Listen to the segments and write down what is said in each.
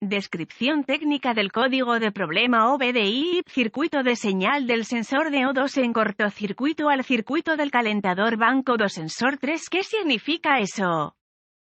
Descripción técnica del código de problema OBDI, circuito de señal del sensor de O2 en cortocircuito al circuito del calentador banco 2 sensor 3. ¿Qué significa eso?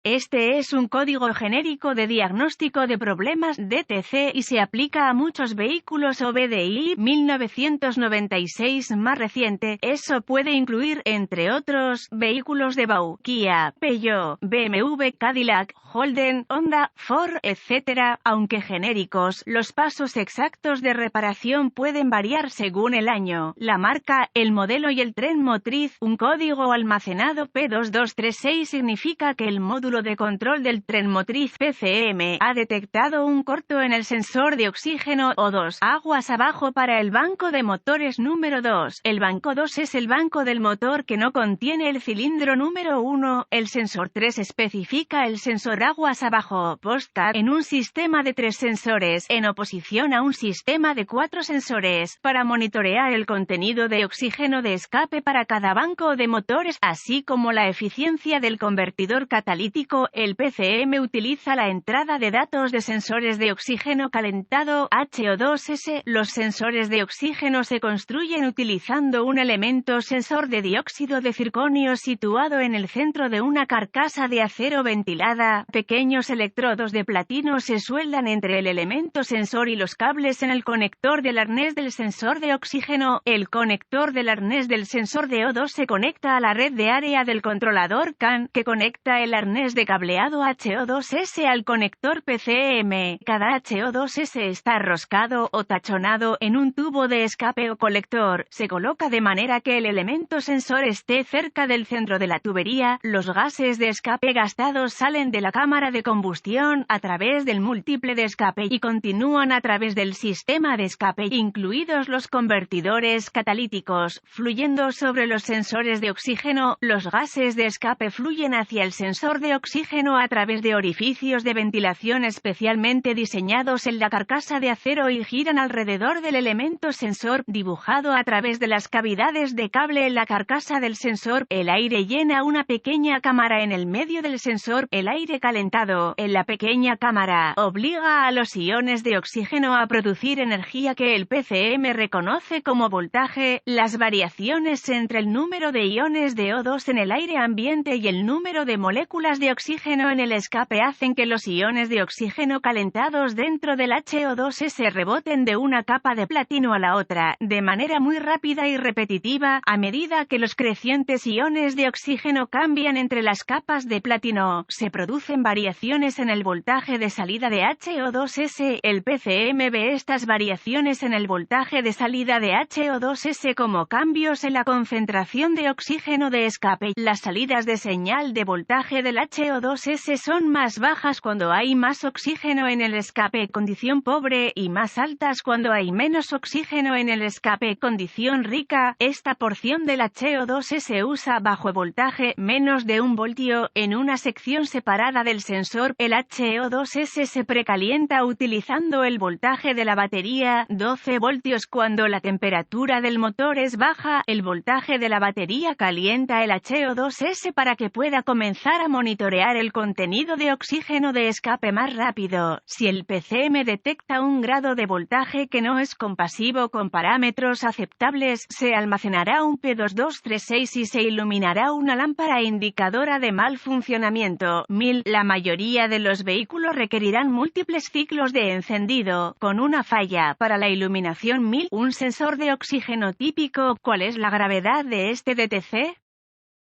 Este es un código genérico de diagnóstico de problemas DTC y se aplica a muchos vehículos OBDI 1996 más reciente. Eso puede incluir, entre otros, vehículos de Bau, Kia, Peugeot, BMW, Cadillac, Holden, Honda, Ford, etc. Aunque genéricos, los pasos exactos de reparación pueden variar según el año, la marca, el modelo y el tren motriz. Un código almacenado P2236 significa que el módulo de control del tren motriz PCM ha detectado un corto en el sensor de oxígeno O2. Aguas abajo para el banco de motores número 2. El banco 2 es el banco del motor que no contiene el cilindro número 1. El sensor 3 especifica el sensor aguas abajo postcard en un sistema de 3 sensores, en oposición a un sistema de 4 sensores, para monitorear el contenido de oxígeno de escape para cada banco de motores, así como la eficiencia del convertidor catalítico. El PCM utiliza la entrada de datos de sensores de oxígeno calentado, HO2S. Los sensores de oxígeno se construyen utilizando un elemento sensor de dióxido de circonio situado en el centro de una carcasa de acero ventilada. Pequeños electrodos de platino se sueldan entre el elemento sensor y los cables en el conector del arnés del sensor de oxígeno. El conector del arnés del sensor de O2 se conecta a la red de área del controlador CAN, que conecta el arnés de cableado HO2S al conector PCM. Cada HO2S está roscado o tachonado en un tubo de escape o colector. Se coloca de manera que el elemento sensor esté cerca del centro de la tubería. Los gases de escape gastados salen de la cámara de combustión a través del múltiple de escape y continúan a través del sistema de escape, incluidos los convertidores catalíticos, fluyendo sobre los sensores de oxígeno. Los gases de escape fluyen hacia el sensor de oxígeno a través de orificios de ventilación especialmente diseñados en la carcasa de acero y giran alrededor del elemento sensor, dibujado a través de las cavidades de cable en la carcasa del sensor. El aire llena una pequeña cámara en el medio del sensor. El aire calentado en la pequeña cámara obliga a los iones de oxígeno a producir energía que el PCM reconoce como voltaje. Las variaciones entre el número de iones de O2 en el aire ambiente y el número de moléculas de oxígeno en el escape hacen que los iones de oxígeno calentados dentro del HO2S reboten de una capa de platino a la otra, de manera muy rápida y repetitiva, a medida que los crecientes iones de oxígeno cambian entre las capas de platino. Se producen variaciones en el voltaje de salida de HO2S. El PCM ve estas variaciones en el voltaje de salida de HO2S como cambios en la concentración de oxígeno de escape. Las salidas de señal de voltaje del HO2S son más bajas cuando hay más oxígeno en el escape, condición pobre, y más altas cuando hay menos oxígeno en el escape, condición rica. Esta porción del HO2S usa bajo voltaje, menos de 1 voltio, en una sección separada del sensor. El HO2S se precalienta utilizando el voltaje de la batería, 12 voltios. Cuando la temperatura del motor es baja, el voltaje de la batería calienta el HO2S para que pueda comenzar a monitorear el contenido de oxígeno de escape más rápido. Si el PCM detecta un grado de voltaje que no es compasivo con parámetros aceptables, se almacenará un P2236 y se iluminará una lámpara indicadora de mal funcionamiento. 1000. La mayoría de los vehículos requerirán múltiples ciclos de encendido, con una falla para la iluminación 1000. Un sensor de oxígeno típico. ¿Cuál es la gravedad de este DTC?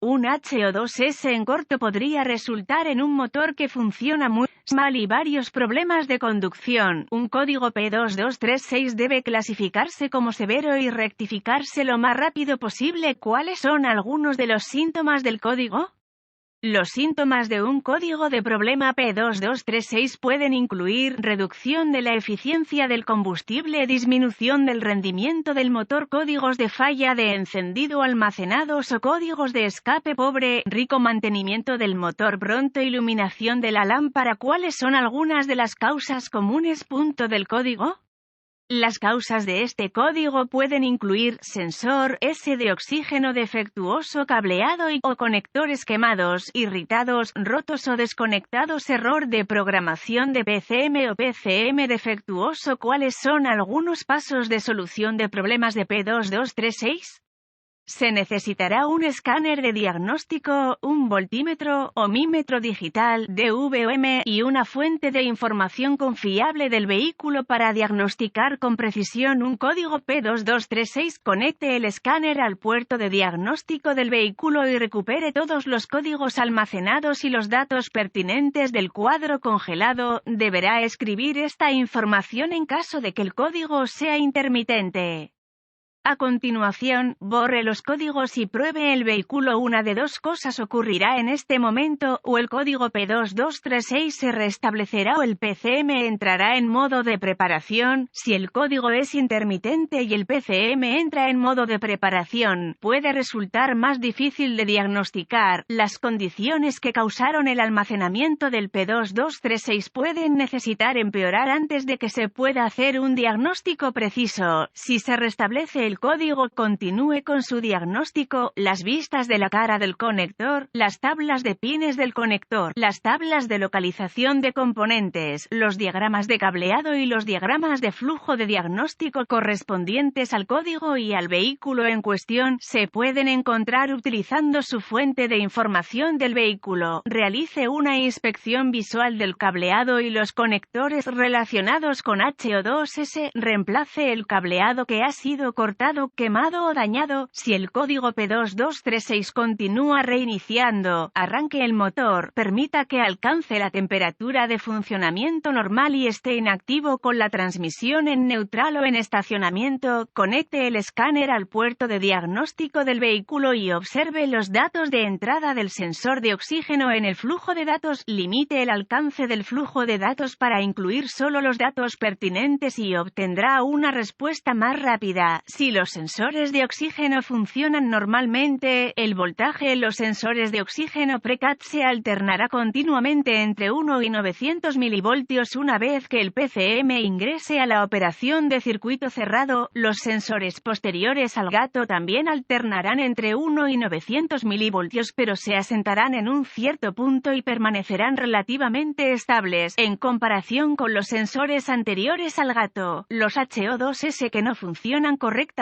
Un HO2S en corto podría resultar en un motor que funciona muy mal y varios problemas de conducción. Un código P2236 debe clasificarse como severo y rectificarse lo más rápido posible. ¿Cuáles son algunos de los síntomas del código? Los síntomas de un código de problema P2236 pueden incluir reducción de la eficiencia del combustible, disminución del rendimiento del motor, códigos de falla de encendido almacenados o códigos de escape pobre, rico mantenimiento del motor, pronto iluminación de la lámpara. ¿Cuáles son algunas de las causas comunes? Del código. Las causas de este código pueden incluir sensor S de oxígeno defectuoso, cableado o conectores quemados, irritados, rotos o desconectados, error de programación de PCM o PCM defectuoso. ¿Cuáles son algunos pasos de solución de problemas de P2236? Se necesitará un escáner de diagnóstico, un voltímetro, ohmímetro digital, DVOM, y una fuente de información confiable del vehículo para diagnosticar con precisión un código P2236. Conecte el escáner al puerto de diagnóstico del vehículo y recupere todos los códigos almacenados y los datos pertinentes del cuadro congelado. Deberá escribir esta información en caso de que el código sea intermitente. A continuación, borre los códigos y pruebe el vehículo. Una de dos cosas ocurrirá en este momento: o el código P2236 se restablecerá o el PCM entrará en modo de preparación. Si el código es intermitente y el PCM entra en modo de preparación, puede resultar más difícil de diagnosticar. Las condiciones que causaron el almacenamiento del P2236 pueden necesitar empeorar antes de que se pueda hacer un diagnóstico preciso. Si se restablece el código, continúe con su diagnóstico. Las vistas de la cara del conector, las tablas de pines del conector, las tablas de localización de componentes, los diagramas de cableado y los diagramas de flujo de diagnóstico correspondientes al código y al vehículo en cuestión se pueden encontrar utilizando su fuente de información del vehículo. Realice una inspección visual del cableado y los conectores relacionados con HO2S. Reemplace el cableado que ha sido cortado, quemado o dañado. Si el código P2236 continúa reiniciando, arranque el motor, permita que alcance la temperatura de funcionamiento normal y esté inactivo con la transmisión en neutral o en estacionamiento. Conecte el escáner al puerto de diagnóstico del vehículo y observe los datos de entrada del sensor de oxígeno en el flujo de datos. Limite el alcance del flujo de datos para incluir solo los datos pertinentes y obtendrá una respuesta más rápida. Si los sensores de oxígeno funcionan normalmente, el voltaje en los sensores de oxígeno precat se alternará continuamente entre 1 y 900 milivoltios. Una vez que el PCM ingrese a la operación de circuito cerrado, los sensores posteriores al gato también alternarán entre 1 y 900 milivoltios, pero se asentarán en un cierto punto y permanecerán relativamente estables en comparación con los sensores anteriores al gato. Los HO2S que no funcionan correctamente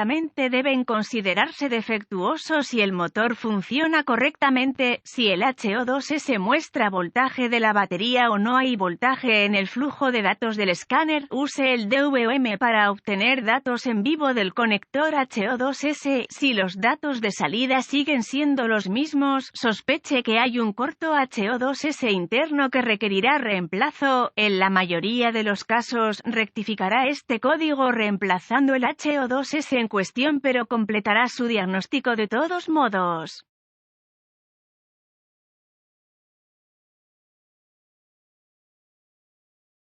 deben considerarse defectuosos si el motor funciona correctamente. Si el HO2S muestra voltaje de la batería o no hay voltaje en el flujo de datos del escáner, use el DVOM para obtener datos en vivo del conector HO2S. Si los datos de salida siguen siendo los mismos, sospeche que hay un corto HO2S interno que requerirá reemplazo. En la mayoría de los casos, rectificará este código reemplazando el HO2S en cuestión, pero completará su diagnóstico de todos modos.